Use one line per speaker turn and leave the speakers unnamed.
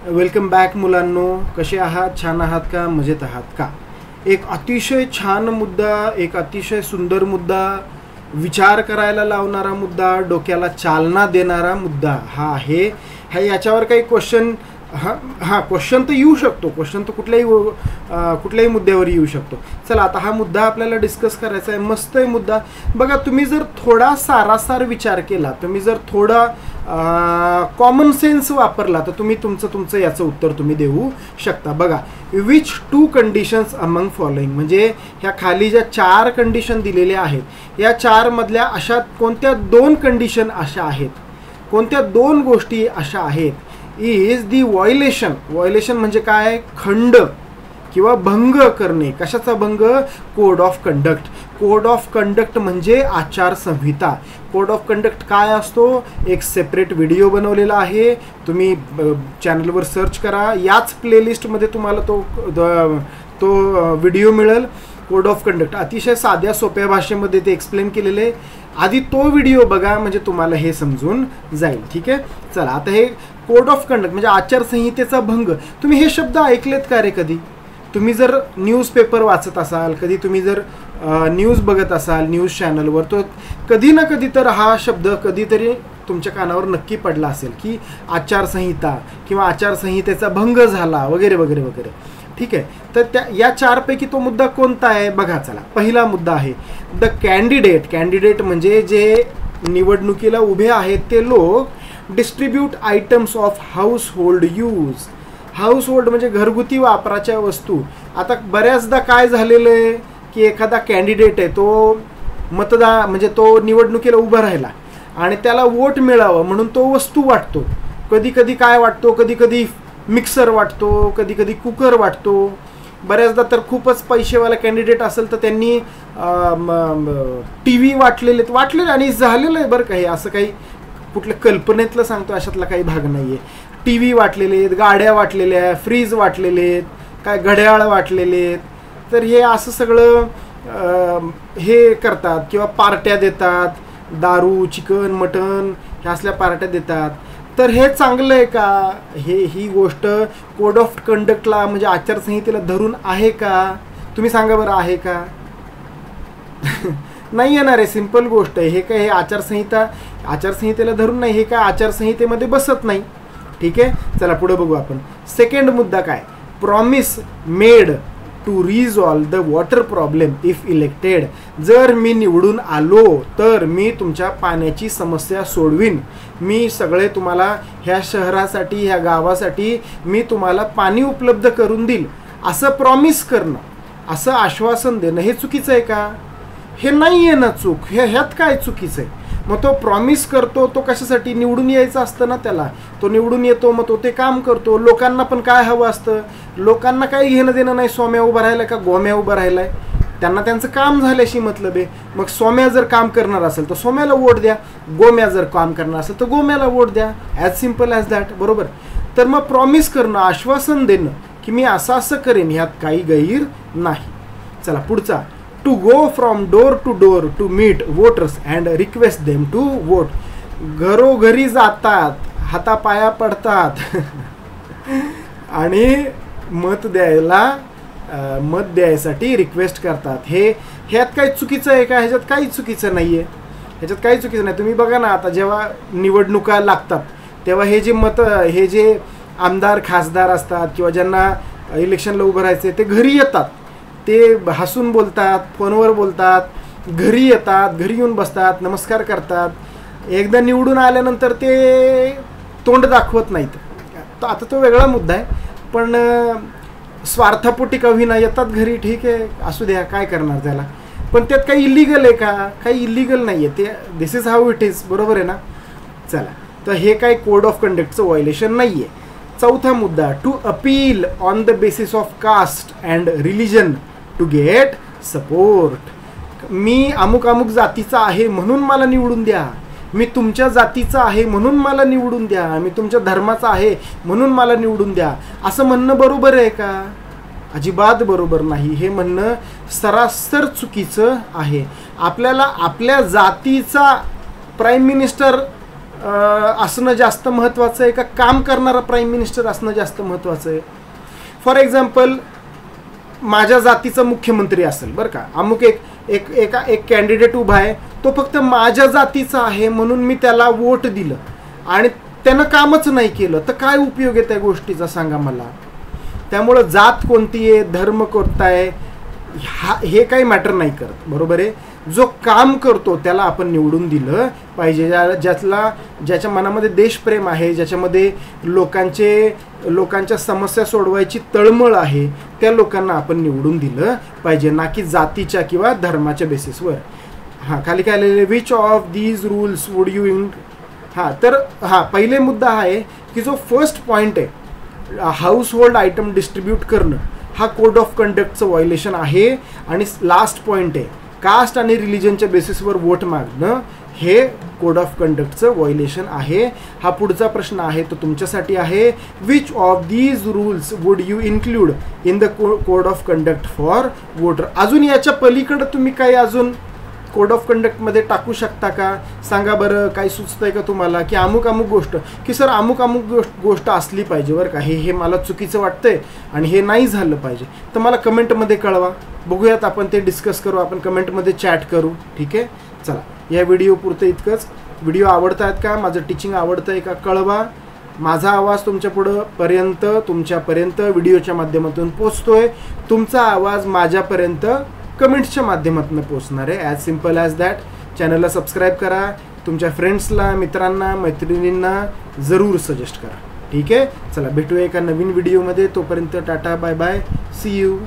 Welcome back मुलांनो. कसे आहात? छान आहात का? मजेत आहात का? एक अतिशय छान मुद्दा, एक अतिशय सुंदर मुद्दा, विचार करायला लावणारा मुद्दा, डोक्याला चालना देणारा मुद्दा हा आहे. याच्यावर काही क्वेश्चन क्वेश्चन तर येऊ शकतो. क्वेश्चन तर कुठल्याही मुद्द्यावर येऊ शकतो. चला आता हा मुद्दा आपल्याला डिस्कस करायचा आहे. मस्त आहे मुद्दा. बघा, तुम्ही जर थोडा सारासार विचार केला, तुम्ही जर थोडा कॉमन सेन्स वापरला तर तुम्ही तुमचं याचं उत्तर तुम्ही देऊ शकता. बघा, विच 2 कंडिशन्स अमंग फॉलोइंग, म्हणजे ह्या खाली ज्या 4 कंडिशन दिलेल्या आहेत, या 4 मधल्या अशा कोणत्या 2 कंडिशन अशा आहेत, कोणत्या 2 गोष्टी अशा आहेत, इज दी व्हायोलेशन. व्हायोलेशन म्हणजे काय? खंड किंवा भंग करणे. कशाचा भंग? Code of conduct. Code of conduct म्हणजे आचारसंहिता. कोड ऑफ कंडक्ट काय असतो? एक सेपरेट व्हिडिओ बनवलेला आहे, तुम्ही चॅनलवर सर्च करा, याच प्लेलिस्टमध्ये तुम्हाला तो व्हिडिओ मिळेल. कोड ऑफ कंडक्ट अतिशय साध्या सोप्या भाषेमध्ये ते एक्सप्लेन केलेले आहे. आधी तो व्हिडिओ बघा, म्हणजे तुम्हाला हे समजून जाईल. ठीक आहे, चला आता हे कोड ऑफ कंडक्ट म्हणजे आचारसंहितेचा भंग. तुम्ही हे शब्द ऐकलेत का रे कधी? तुम्ही जर न्यूजपेपर वाचत असाल, कधी तुम्ही जर न्यूज बघत असाल न्यूज चॅनलवर, तो कधी ना कधी तर हा शब्द कधीतरी तुमच्या कानावर नक्की पडला असेल की आचारसंहिता किंवा आचारसंहितेचा भंग झाला वगैरे वगैरे वगैरे. ठीक आहे, तर या 4 पैकी तो मुद्दा कोणता आहे बघा. चला, पहिला मुद्दा आहे द कॅन्डिडेट. कॅन्डिडेट म्हणजे जे निवडणुकीला उभे आहेत ते लोक distribute items of house hold use. House hold म्हणजे घरगुती वापराच्या वस्तू. आता बऱ्याचदा काय झालेलं आहे की एखादा कॅन्डिडेट आहे, तो म्हणजे तो निवडणुकीला उभा राहिला आणि त्याला वोट मिळावं म्हणून तो वस्तू वाटतो. कधी कधी काय वाटतो? कधी कधी मिक्सर वाटतो, कधी कधी कुकर वाटतो. बऱ्याचदा तर खूपच पैसेवाला कॅन्डिडेट असेल तर त्यांनी TV वाटलेले आणि झालेलं आहे बरं का. हे असं काही कुठल्या कल्पनेतलं सांगतो अशातला काही भाग नाही आहे. TV वाटलेले आहेत, गाड्या वाटलेल्या आहेत, फ्रीज वाटलेले आहेत, काय घड्याळ वाटलेले आहेत. तर हे असं सगळं हे करतात किंवा पार्ट्या देतात, दारू, चिकन, मटन ह्या असल्या पार्ट्या देतात. तर हे चांगलं आहे का? ही गोष्ट कोड ऑफ कंडक्टला म्हणजे आचारसंहितेला धरून आहे का? तुम्ही सांगा बरं, आहे का? नाही येणार आहे. सिंपल गोष्ट आहे. हे काय हे आचारसंहितेला धरून नाही, हे काय आचारसंहितेमध्ये बसत नाही. ठीक आहे, चला पुढे बघू आपण. सेकंड मुद्दा काय? Promise made to resolve the water problem if elected. जर मी निवडून आलो तर मी तुमच्या पाण्याची समस्या सोडवीन. मी सगळे तुम्हाला ह्या शहरासाठी, ह्या गावासाठी मी तुम्हाला पाणी उपलब्ध करून देईल, असं प्रॉमिस करणं, असं आश्वासन देणं, हे चुकीचं आहे का? हे नाही आहे ना चूक. ह्यात काय चुकीचं आहे? मग तो प्रॉमिस करतो, तो कशासाठी? निवडून यायचं असतं ना त्याला. तो निवडून येतो, मग तो ते काम करतो. लोकांना पण काय हवं असतं? लोकांना काही घेणं देणं नाही सोम्या उभा राहिला का गोम्या उभा राहिलाय. त्यांना त्यांचं काम झाल्याशी मतलब आहे. मग सोम्या जर काम करणार असेल तर सोम्याला वोट द्या, गोम्या जर काम करणार असेल तर गोम्याला वोट द्या. As simple as that. बरोबर. तर मग प्रॉमिस करणं, आश्वासन देणं की मी असं करेन, ह्यात काही गैर नाही. चला पुढचा. To go from door to door to meet voters and request them to vote. घरोघरी जातात, हातापाया पडतात आणि मत द्यायसाठी रिक्वेस्ट करतात. ह्यात काही चुकीचं आहे का? ह्याच्यात काही चुकीचं नाही आहे. ह्याच्यात काही चुकीचं नाही. तुम्ही बघा ना, आता जेव्हा निवडणुका लागतात तेव्हा हे जे आमदार खासदार असतात किंवा ज्यांना इलेक्शनला उभं राहायचे ते घरी येतात. ते हसून बोलतात, फोनवर बोलतात, घरी येतात, घरी येऊन बसतात, नमस्कार करतात. एकदा निवडून आल्यानंतर ते तोंड दाखवत नाहीत. तर आता तो वेगळा मुद्दा आहे. पण स्वार्थापोटी का होईना येतात घरी. ठीक आहे, असू द्या, काय करणार त्याला. पण त्यात काही इलिगल आहे का? काही इलिगल नाही आहे. ते दिस इज हाऊ इट इज. बरोबर आहे ना. चला, तर हे काय कोड ऑफ कंडक्टचं व्हायोलेशन नाही आहे. चौथा मुद्दा. To appeal on the basis of caste and religion to get support. मी अमुक जातीचा आहे म्हणून मला निवडून द्या. मी तुमच्या जातीचा आहे म्हणून मला निवडून द्या. मी तुमच्या धर्माचा आहे म्हणून मला निवडून द्या, असं म्हणणं बरोबर आहे का? अजिबात बरोबर नाही. हे म्हणणं सरासर चुकीचं आहे. आपल्याला आपल्या जातीचा प्राईम मिनिस्टर असणं जास्त महत्त्वाचं आहे का काम करणारा प्राईम मिनिस्टर असणं जास्त महत्त्वाचं आहे? फॉर एक्झाम्पल माझ्या जातीचा मुख्यमंत्री असेल बरं का, अमुक एक कॅन्डिडेट उभा आहे, तो फक्त माझ्या जातीचा आहे म्हणून मी त्याला वोट दिलं आणि त्यानं कामच नाही केलं, तर काय उपयोग आहे त्या गोष्टीचा सांगा मला. त्यामुळं जात कोणती आहे, धर्म कोणता आहे, हे काही मॅटर नाही करत, बरोबर आहे. जो काम करतो त्याला आपण निवडून दिलं पाहिजे, ज्याच्या मनामध्ये देशप्रेम आहे, ज्याच्यामध्ये लोकांच्या समस्या सोडवायची तळमळ आहे, त्या लोकांना आपण निवडून दिलं पाहिजे, ना की जातीच्या किंवा धर्माच्या बेसिसवर. खाली काय लिहिलेलं, which of these rules would you तर पहिले मुद्दा आहे की जो फर्स्ट पॉईंट आहे, हाऊस होल्ड आयटम डिस्ट्रीब्यूट करणं, हा कोड ऑफ कंडक्टचं व्हायोलेशन आहे. आणि लास्ट पॉईंट आहे, कास्ट आणि रिलिजनच्या बेसिसवर वोट मागणं, हे कोड ऑफ कंडक्टचं व्हायोलेशन आहे. हा पुढचा प्रश्न आहे तो तुमच्यासाठी आहे, which of these rules would you include in the code of conduct for voter. अजून याच्या पलीकडं तुम्ही काही अजून कोड ऑफ कंडक्टमध्ये टाकू शकता का? सांगा बरं, काही सुचतंय का तुम्हाला की अमुक गोष्ट, की सर अमुक गोष्ट असली पाहिजे बरं का, हे मला चुकीचं वाटतंय आणि हे नाही झालं पाहिजे, तर मला कमेंटमध्ये कळवा. बघूयात, आपण ते डिस्कस करू, आपण कमेंटमध्ये चॅट करू. ठीक आहे, चला या व्हिडिओ पुरतं इतकंच. व्हिडिओ आवडतायत का, माझं टीचिंग आवडतं आहे का कळवा. माझा आवाज तुमच्यापर्यंत व्हिडिओच्या माध्यमातून पोचतोय, तुमचा आवाज माझ्यापर्यंत कमेंट्सच्या माध्यमातून पोचणार आहे. As simple as that. चॅनलला सबस्क्राईब करा, तुमच्या फ्रेंड्सला, मित्रांना, मैत्रिणींना जरूर सजेस्ट करा. ठीक आहे, चला भेटूया एका नवीन व्हिडिओमध्ये. तोपर्यंत tata, bye bye, see you.